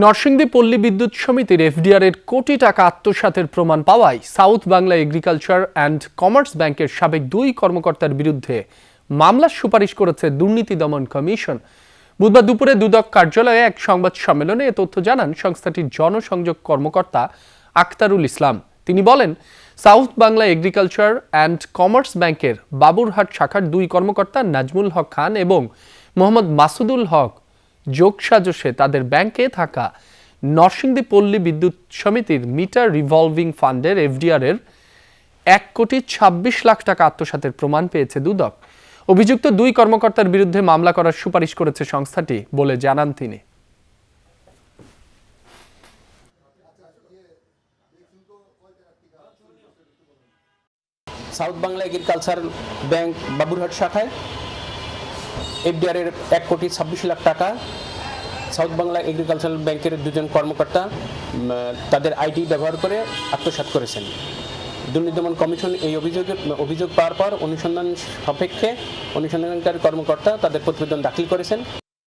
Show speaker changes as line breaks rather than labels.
নরসিংদী পল্লী বিদ্যুৎ সমিতির এফডিআর-এর কোটি টাকা আত্মসাতের প্রমাণ পাওয়ায় south Bangla agriculture and commerce ব্যাংকের সাবেক 2 কর্মকর্তার বিরুদ্ধে মামলার সুপারিশ করেছে দুর্নীতি দমন কমিশন। বুধবার দুপুরে দুদক কার্যালয়ে এক সংবাদ সম্মেলনে এ তথ্য জানান সংস্থাটির জনসংযোগ কর্মকর্তা আক্তারুল ইসলাম। তিনি বলেন, south Bangla agriculture and commerce ব্যাংকের বাবুরহাট শাখার 2 কর্মকর্তা নাজমুল হক খান এবং মোহাম্মদ মাসুদুল হক যোগসাজশে তাদের ব্যাংকে থাকা নরসিংদী পল্লী বিদ্যুৎ সমিতির মিটার রিভলভিং ফান্ডের এফডিআর-এর 1,26,00,000 টাকা আত্মসাতের প্রমাণ পেয়েছে দুদক। অভিযুক্ত 2 কর্মকর্তার বিরুদ্ধে মামলা করার সুপারিশ করেছে সংস্থাটি বলে জানান তিনি।
South Bangla agriculture bank Baburhat শাখায় এফডিআর-এর 1,26,00,000 টাকা সাউথ বাংলা এগ্রিকালচার ব্যাংকের 2 জন কর্মকর্তা তাদের আইডি ব্যবহার করে আত্মসাৎ করেছেন। দুর্নীতি দমন কমিশন এই অভিযোগ পাওয়ার পর অনুসন্ধানকারী কর্মকর্তা তাদের প্রতিবেদন দাখিল করেছেন।